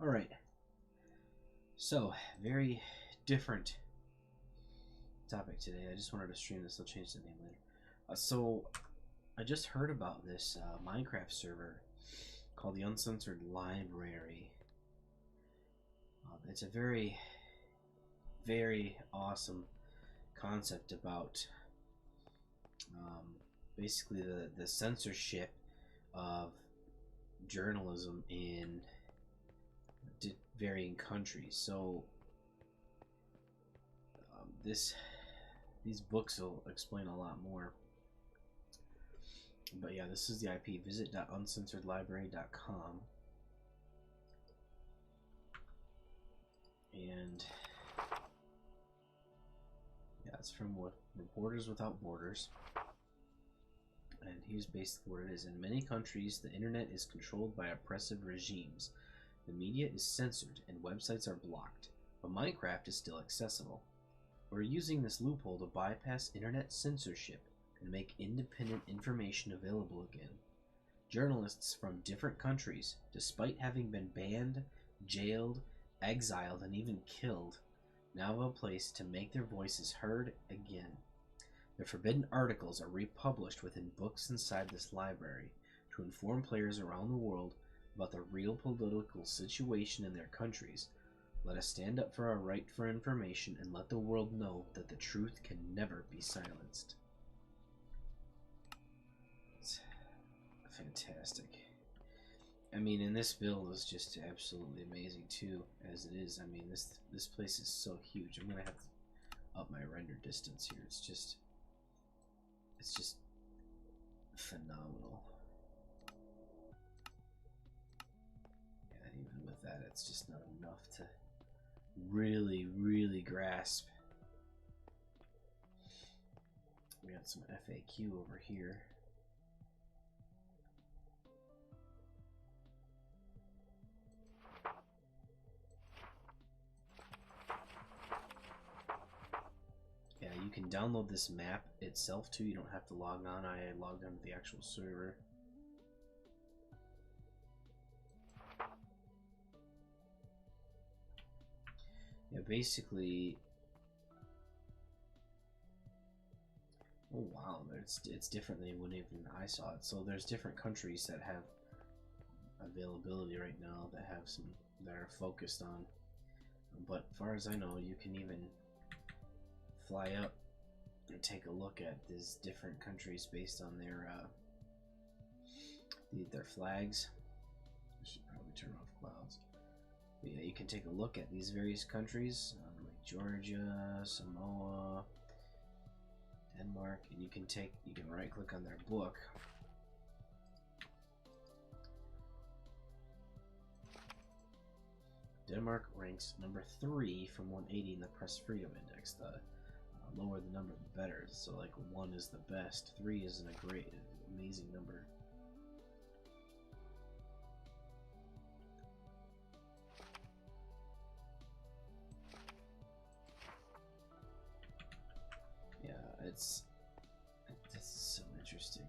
Alright, so very different topic today. I just wanted to stream this, I'll change the name later. So I just heard about this Minecraft server called the Uncensored Library. It's a very, very awesome concept about basically the censorship of journalism in varying countries. So these books will explain a lot more. But yeah, this is the IP, visit.uncensoredlibrary.com. And yeah, it's from Reporters Without Borders. And here's basically what it is. In many countries, the internet is controlled by oppressive regimes. The media is censored and websites are blocked, but Minecraft is still accessible. We're using this loophole to bypass internet censorship and make independent information available again. Journalists from different countries, despite having been banned, jailed, exiled, and even killed, now have a place to make their voices heard again. The forbidden articles are republished within books inside this library to inform players around the world about the real political situation in their countries. Let us stand up for our right for information and let the world know that the truth can never be silenced. It's fantastic. I mean, and this build is just absolutely amazing too, as it is. I mean, this place is so huge. I'm gonna have to up my render distance here. It's just phenomenal. Yeah, even with that, it's just not enough to really grasp. We got some FAQ over here. Yeah, you can download this map itself too. You don't have to log on. I logged on to the actual server. Yeah, basically. Oh wow, it's different than when even I saw it. So there's different countries that have availability right now that have some that are focused on. But as far as I know, you can even fly up and take a look at these different countries based on their flags. I should probably turn off clouds. But yeah, you can take a look at these various countries, like Georgia, Samoa, Denmark, and you can right click on their book. Denmark ranks number 3 from 180 in the Press Freedom Index. The lower the number, the better. So like 1 is the best, 3 isn't a great, amazing number. Yeah, this is so interesting.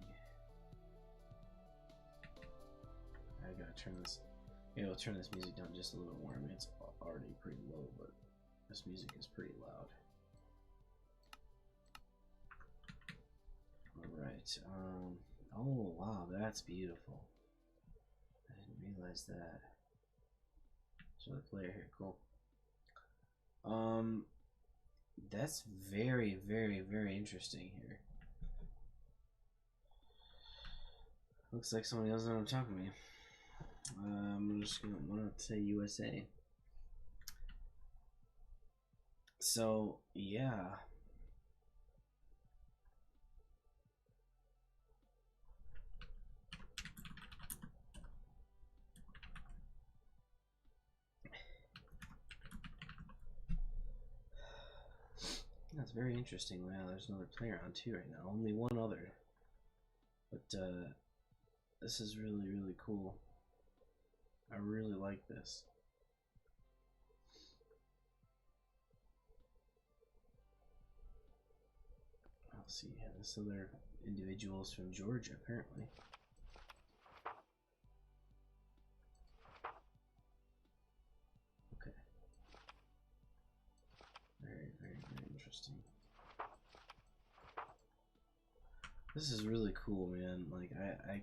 I gotta turn this. Yeah, we'll turn this music down just a little bit more. I mean, it's already pretty low, but this music is pretty loud. Alright, oh wow, that's beautiful. I didn't realize that. So the player here, cool. That's very interesting here. Looks like somebody else doesn't want to talk to me. I'm just gonna want to say USA. So yeah. That's very interesting. Wow, there's another player on too right now. Only one other. But this is really cool. I really like this. I'll see. Yeah, this other individuals from Georgia apparently. This is really cool, man. Like, I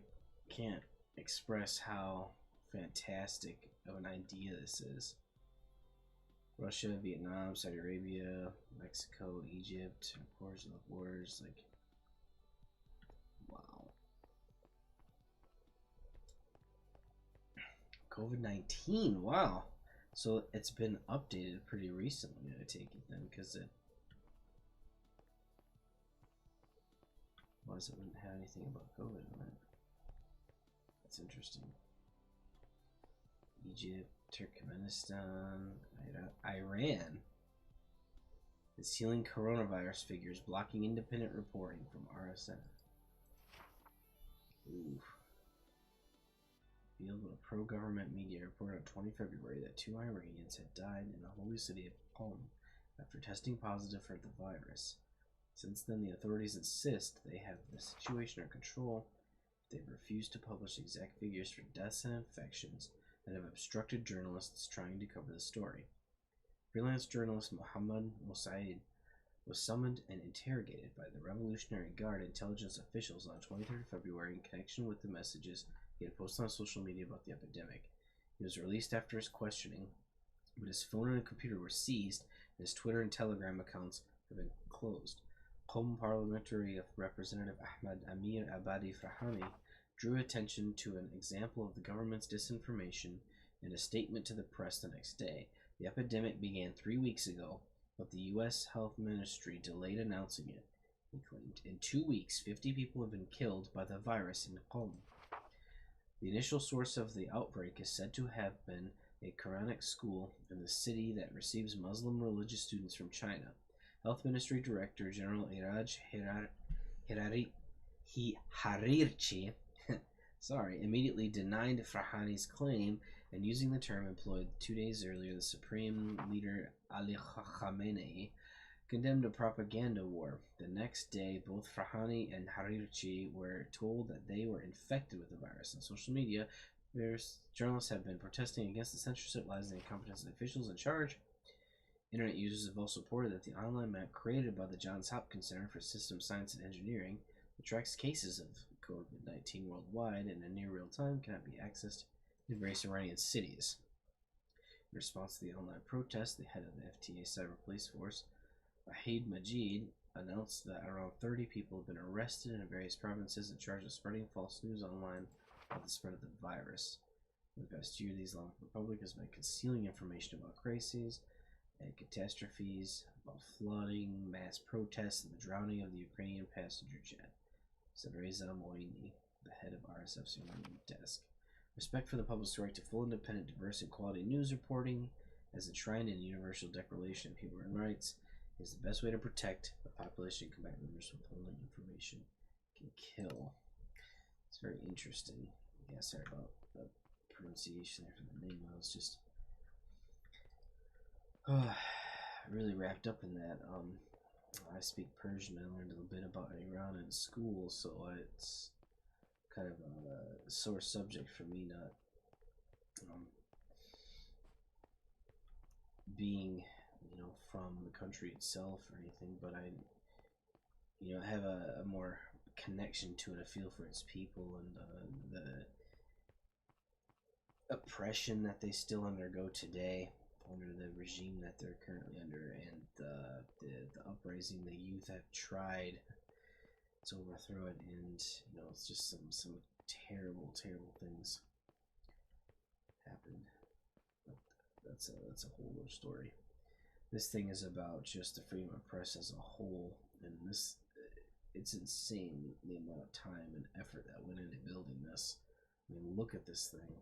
can't express how fantastic of an idea this is. Russia, Vietnam, Saudi Arabia, Mexico, Egypt, of course, the wars, like, wow. COVID-19, wow. So it's been updated pretty recently, I take it then, because it. Why does it wouldn't have anything about COVID on it? That's interesting. Egypt, Turkmenistan, Iran is sealing coronavirus figures, blocking independent reporting from RSN. Oof. Field with a pro-government media reported on 20 February that 2 Iranians had died in the holy city of Qom after testing positive for the virus. Since then, the authorities insist they have the situation under control. They've refused to publish exact figures for deaths and infections and have obstructed journalists trying to cover the story. Freelance journalist Mohammad Mosaid was summoned and interrogated by the Revolutionary Guard intelligence officials on 23rd February in connection with the messages he had posted on social media about the epidemic. He was released after his questioning, but his phone and computer were seized, and his Twitter and Telegram accounts have been closed. Qom Parliamentary Representative Ahmad Amir Abadi Farhani drew attention to an example of the government's disinformation in a statement to the press the next day. The epidemic began 3 weeks ago, but the U.S. Health Ministry delayed announcing it. He claimed, in 2 weeks, 50 people have been killed by the virus in Qom. The initial source of the outbreak is said to have been a Quranic school in the city that receives Muslim religious students from China. Health Ministry Director General Iraj Harirchi immediately denied Farhani's claim, and using the term employed 2 days earlier, the Supreme Leader Ali Khamenei condemned a propaganda war. The next day, both Farhani and Harirchi were told that they were infected with the virus. On social media, various journalists have been protesting against the censorship, lies, and incompetence of the officials in charge. Internet users have also reported that the online map created by the Johns Hopkins Center for Systems Science and Engineering, that tracks cases of COVID-19 worldwide and in near real time, cannot be accessed in various Iranian cities. In response to the online protest, the head of the FTA Cyber Police Force, Wahid Majid, announced that around 30 people have been arrested in various provinces in charge of spreading false news online about the spread of the virus. In the past year, the Islamic Republic has been concealing information about crises and catastrophes, about flooding, mass protests, and the drowning of the Ukrainian passenger jet, said Reza Moini, the head of RSF's Iranian desk. Respect for the public's right to full, independent, diverse, and quality news reporting, as enshrined in the Universal Declaration of Human Rights, is the best way to protect the population and combat rumors withholding information can kill. It's very interesting. Yeah, sorry about the pronunciation there for the name. I was just really wrapped up in that. I speak Persian. I learned a little bit about Iran in school, so it's kind of a sore subject for me, not being, from the country itself or anything, but I, have a more connection to it, a feel for its people and the oppression that they still undergo today under the regime that they're currently under, and the uprising the youth have tried to overthrow it, and it's just some terrible things happened. But that's a whole other story. This thing is about just the freedom of press as a whole, and it's insane the amount of time and effort that went into building this. I mean, look at this thing.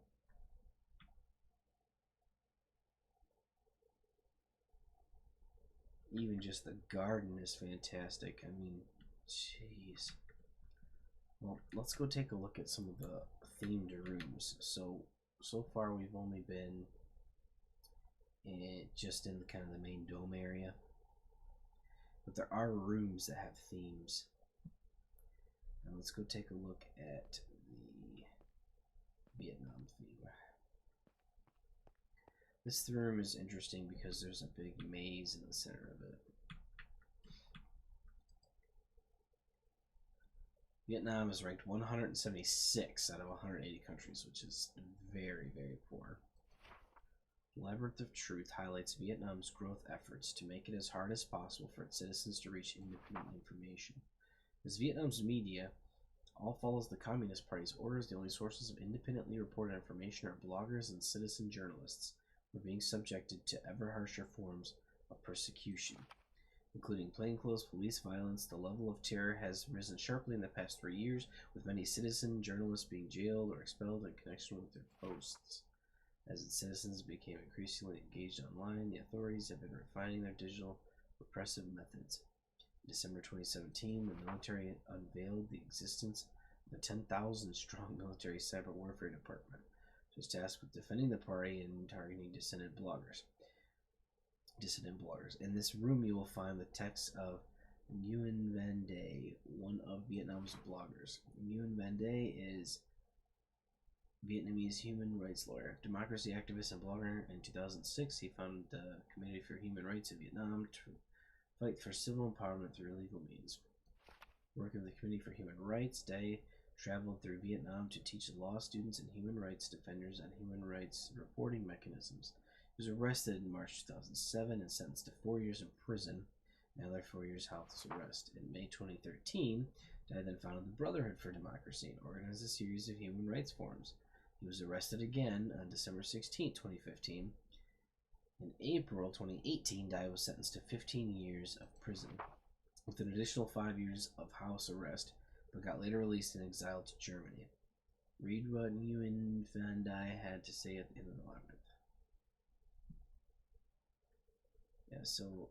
Even just the garden is fantastic. I mean, jeez. Well, let's go take a look at some of the themed rooms. So far we've only been just in kind of the main dome area, but there are rooms that have themes. Now let's go take a look at the Vietnam theme. This room is interesting because there's a big maze in the center of it. Vietnam is ranked 176 out of 180 countries, which is very, very poor. Labyrinth of Truth highlights Vietnam's growth efforts to make it as hard as possible for its citizens to reach independent information. As Vietnam's media all follows the Communist Party's orders, the only sources of independently reported information are bloggers and citizen journalists, who are being subjected to ever harsher forms of persecution, including plainclothes police violence. The level of terror has risen sharply in the past 3 years, with many citizen journalists being jailed or expelled in connection with their posts. As its citizens became increasingly engaged online, the authorities have been refining their digital repressive methods. In December 2017, the military unveiled the existence of a 10,000-strong military cyber warfare department, which was tasked with defending the party and targeting dissident bloggers. In this room, you will find the text of Nguyen Van Day, one of Vietnam's bloggers. Nguyen Van Day is Vietnamese human rights lawyer, democracy activist, and blogger. In 2006, he founded the Committee for Human Rights in Vietnam to fight for civil empowerment through legal means. Working with the Committee for Human Rights, Day traveled through Vietnam to teach law students and human rights defenders on human rights reporting mechanisms. He was arrested in March 2007 and sentenced to 4 years in prison and another 4 years house arrest. In May 2013, Day then founded the Brotherhood for Democracy and organized a series of human rights forums. He was arrested again on December 16, 2015. In April 2018, Dai was sentenced to 15 years of prison, with an additional 5 years of house arrest, but got later released and exiled to Germany. Read what Nguyen Van Dai had to say at the end of the labyrinth. Yeah, so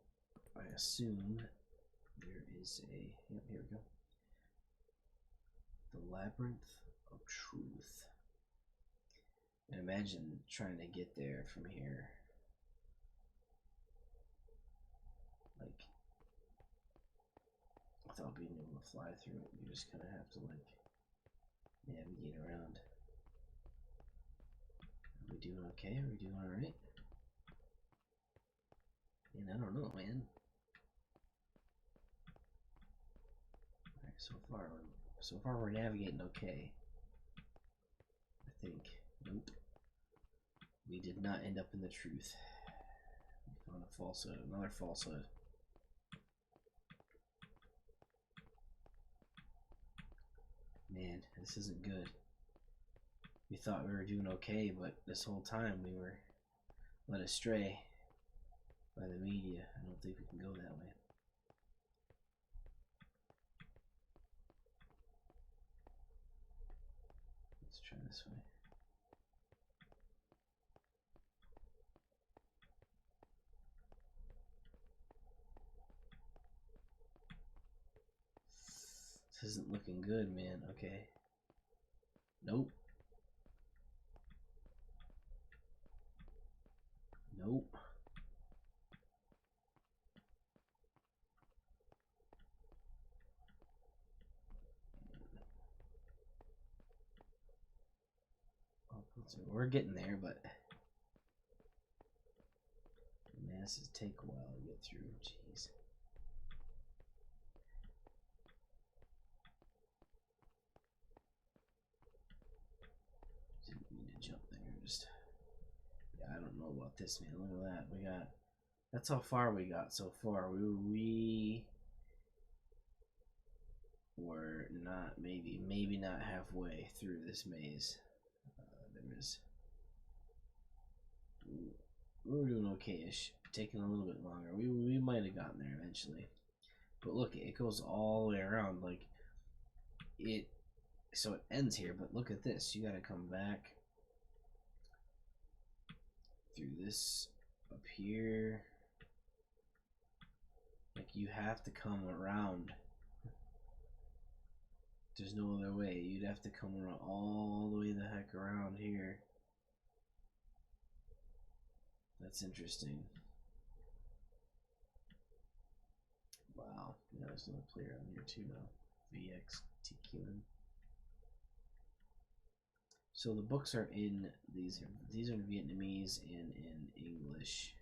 I assume there is a... Yep, here we go. The Labyrinth of Truth. And imagine trying to get there from here. Like, without being able to fly through it, you just kind of have to, like, navigate around. Are we doing okay? Are we doing alright? Man, I don't know, man. Alright, so far we're navigating okay. I think. Nope. We did not end up in the truth. We found a falsehood, another falsehood. Man, this isn't good. We thought we were doing okay, but this whole time we were led astray by the media. I don't think we can go that way. Let's try this way. This isn't looking good, man. Okay. Nope. Nope. We're getting there, but the masses take a while to get through. Jeez. Didn't mean to jump there. Just, yeah, I don't know about this, man. Look at that. We got. That's how far we got so far. We were not maybe not halfway through this maze. We were doing okay-ish, taking a little bit longer. We might have gotten there eventually, but look, it goes all the way around. Like it, so it ends here. But look at this. You got to come back through this up here. Like you have to come around. There's no other way. You'd have to come around all the way the heck around here. That's interesting. Wow. Yeah, there's another player on here too now. VXTQN. So the books are in these are in Vietnamese and in English.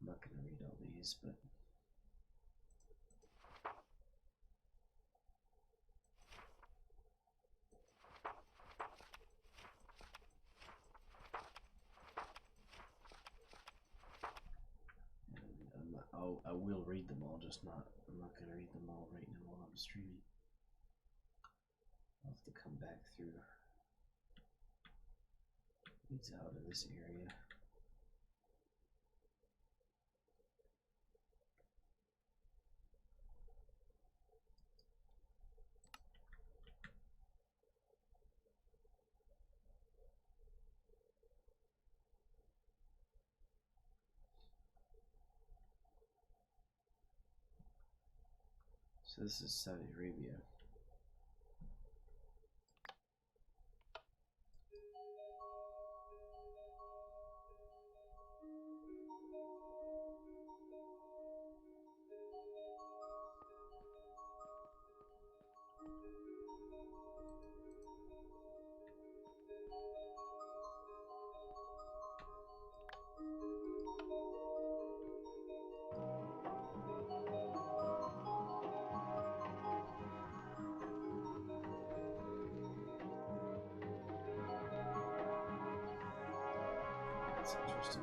I'm not gonna read all these, but I will read them all, just not. I'm not gonna read them all right now while I'm streaming. I'll have to come back through. It's out of this area. So this is Saudi Arabia. That's interesting.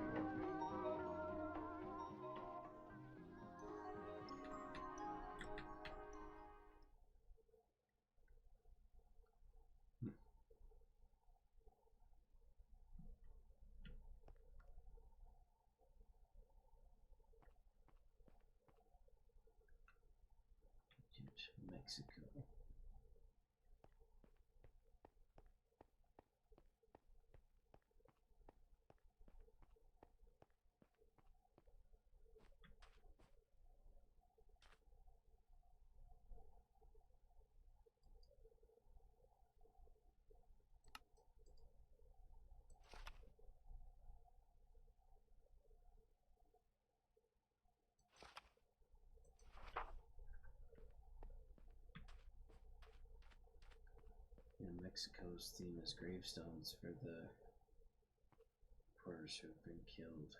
Mexico. Yeah, Mexico's theme is gravestones for the reporters who have been killed.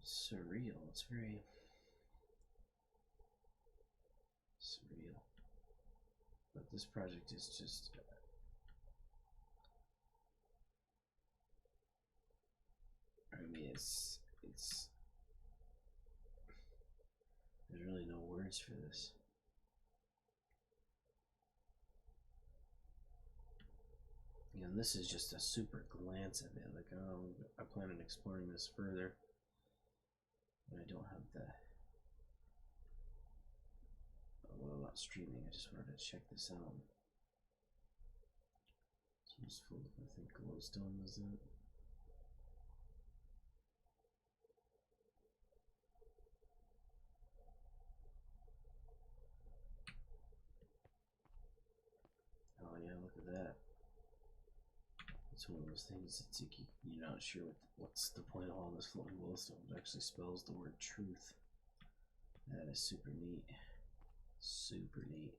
It's surreal. It's very surreal. But this project is just I mean it's there's really no words for this. And this is just a super glance of it. Like, I plan on exploring this further, but I don't have the. Well, I'm not streaming. I just wanted to check this out. This one's full of, I think, glowstone was it? Oh yeah, look at that. It's one of those things that's like you're not sure what's the point of all this floating glowstone. It actually spells the word truth. That is super neat. Super neat.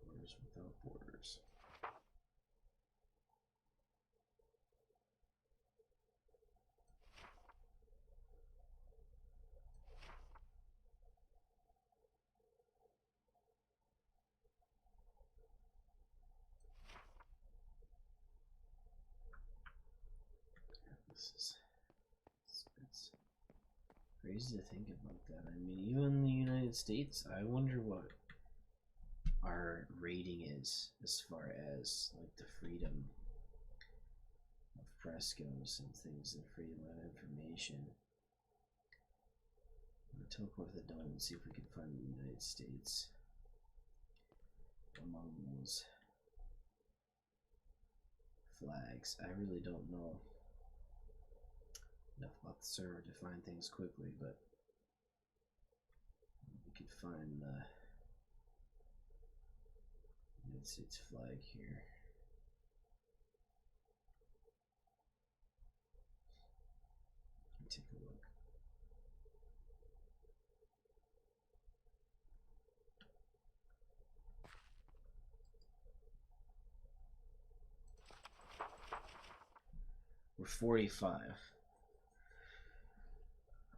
Borders without borders. It's crazy to think about that. I mean, even in the United States, I wonder what our rating is as far as like the freedom of press goes and things, and freedom of information. I'm gonna teleport to the dome and see if we can find the United States among those flags. I really don't know enough about the server to find things quickly, but we could find the United States flag here. Take a look. 45.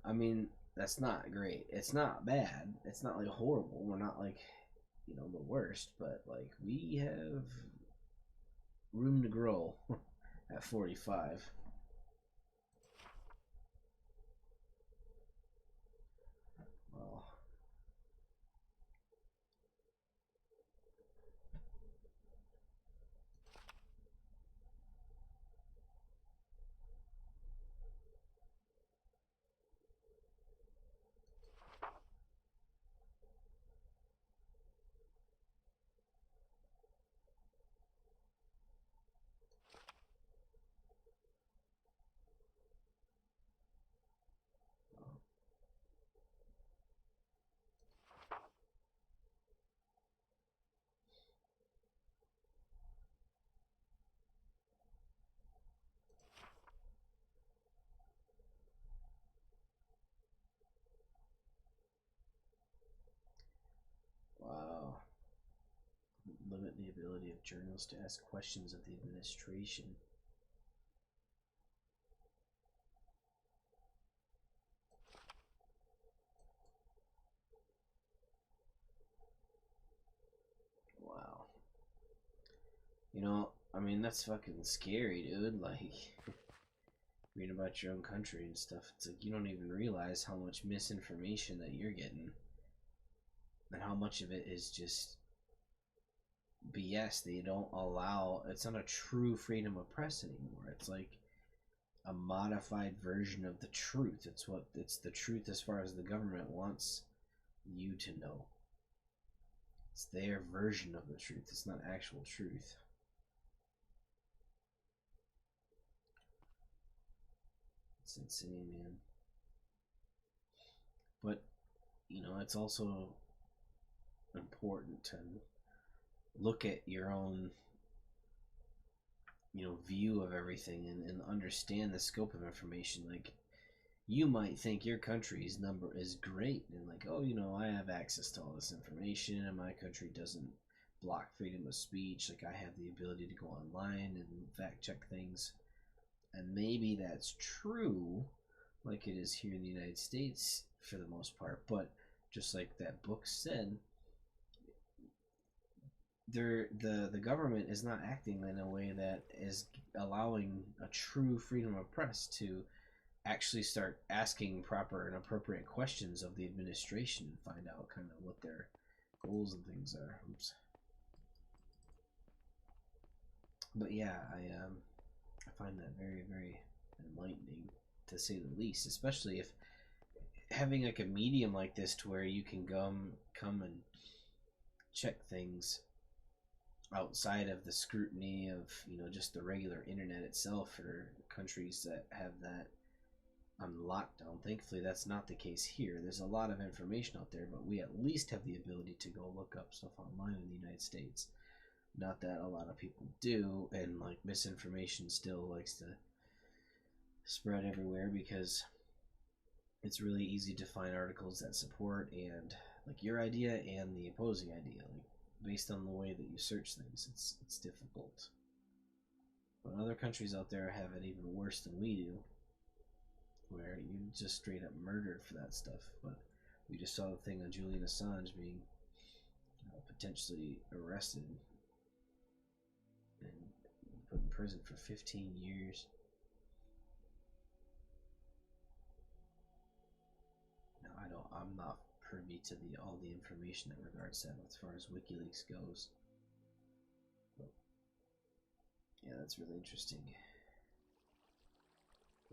I mean, that's not great. It's not bad. It's not like horrible. We're not like, you know, the worst, but like we have room to grow at 45. Well, wow. Limit the ability of journalists to ask questions of the administration. Wow. You know, I mean, that's fucking scary, dude. Like, reading about your own country and stuff. It's like you don't even realize how much misinformation that you're getting. And how much of it is just BS that you don't allow. It's not a true freedom of press anymore. It's like a modified version of the truth. It's the truth as far as the government wants you to know. It's their version of the truth. It's not actual truth. It's insane, man. But, you know, it's also important to look at your own, you know, view of everything and understand the scope of information. Like, you might think your country's number is great and like, oh, you know, I have access to all this information and my country doesn't block freedom of speech. Like, I have the ability to go online and fact check things. And maybe that's true, like it is here in the United States for the most part. But just like that book said, the government is not acting in a way that is allowing a true freedom of press to actually start asking proper and appropriate questions of the administration and find out kind of what their goals and things are. Oops. But yeah, I find that very, very enlightening, to say the least, especially if having like a medium like this to where you can come and check things outside of the scrutiny of, you know, just the regular internet itself, for countries that have that on lockdown. Thankfully, that's not the case here. There's a lot of information out there, but we at least have the ability to go look up stuff online in the United States. Not that a lot of people do, and like misinformation still likes to spread everywhere because it's really easy to find articles that support and like your idea and the opposing idea. Like, based on the way that you search things, it's difficult. But other countries out there have it even worse than we do, where you just straight up murdered for that stuff. But we just saw the thing on Julian Assange being potentially arrested and put in prison for 15 years. Now I'm not privy to all the information that regards that as far as WikiLeaks goes. But yeah, that's really interesting.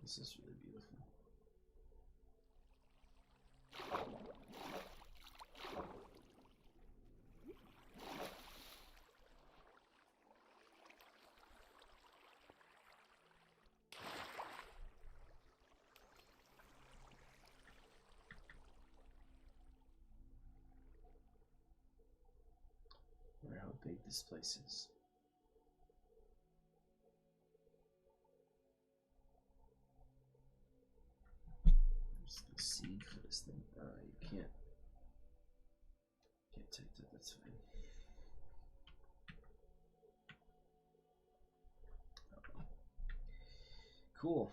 This is really beautiful. I wonder how big this place is. There's the seed for this thing. You can't take that. That's fine. Cool.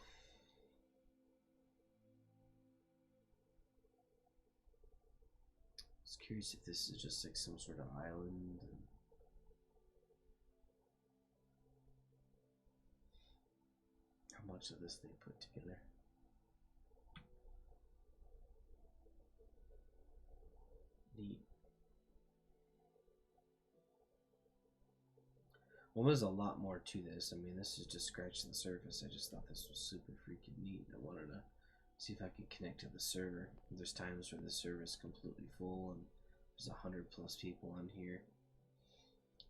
I was curious if this is just like some sort of island. How much of this they put together. Neat. Well, there's a lot more to this. I mean, this is just scratching the surface. I just thought this was super freaking neat. I wanted to see if I could connect to the server. There's times where the server is completely full and there's 100+ people on here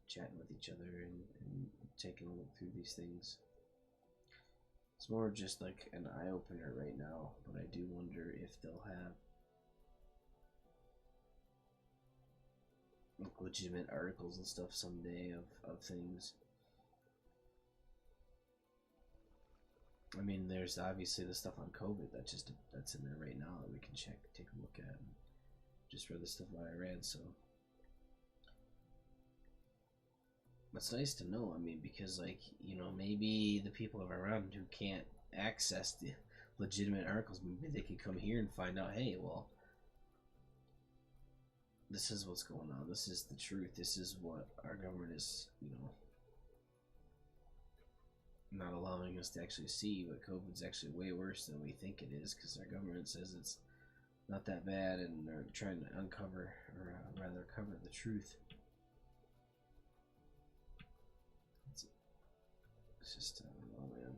chatting with each other and taking a look through these things. It's more just like an eye-opener right now, but I do wonder if they'll have like legitimate articles and stuff someday of things. I mean, there's obviously the stuff on COVID that's in there right now that we can take a look at. Just read the stuff that I read, so it's nice to know. I mean, because like, you know, maybe the people around who can't access the legitimate articles, maybe they can come here and find out, hey, well, this is what's going on. This is the truth. This is what our government is, you know, not allowing us to actually see. But COVID's actually way worse than we think it is, because our government says it's not that bad, and they're trying to uncover, or rather cover the truth. It's just, I don't know, man.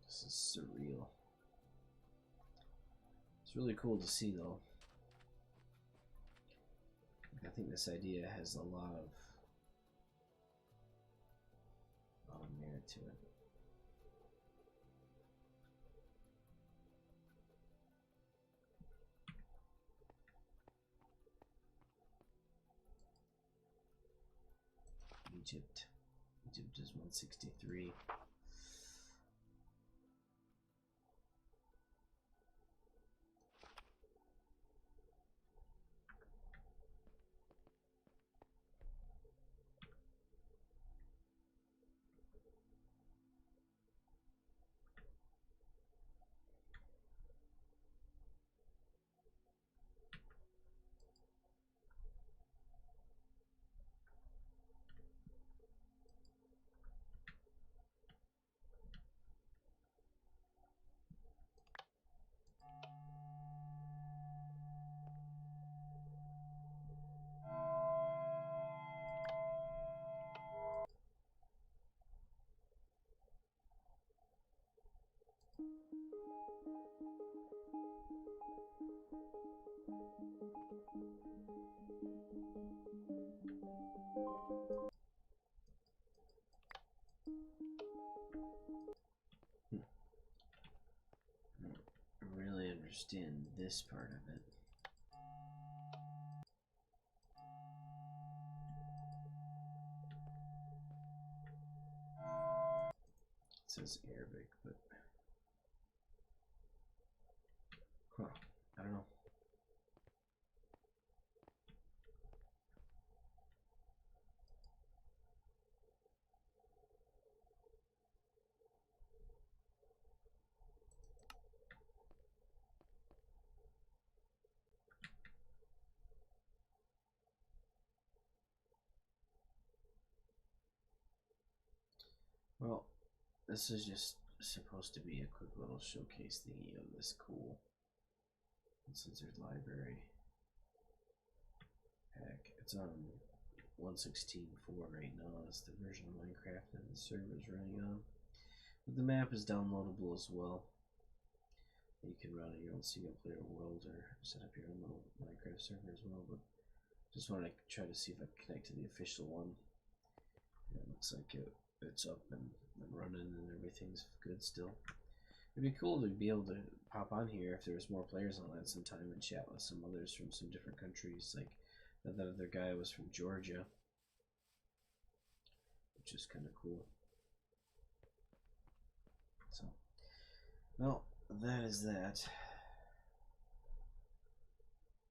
This is surreal. It's really cool to see, though. I think this idea has a lot of merit to it. Egypt. Egypt is 163. I don't really understand this part of it. It says Arabic, but I don't know. Well, this is just supposed to be a quick little showcase thingy of this cool uncensored library pack. It's on 1.16.4 right now. That's the version of Minecraft that the server is running on. But the map is downloadable as well. You can run in your own single player world or set up your own little Minecraft server as well. But just wanted to try to see if I can connect to the official one. And it looks like it's up and running and everything's good still. It'd be cool to be able to pop on here if there's more players online sometime and chat with some others from some different countries. Like that other guy was from Georgia, which is kind of cool. So, well, that is that.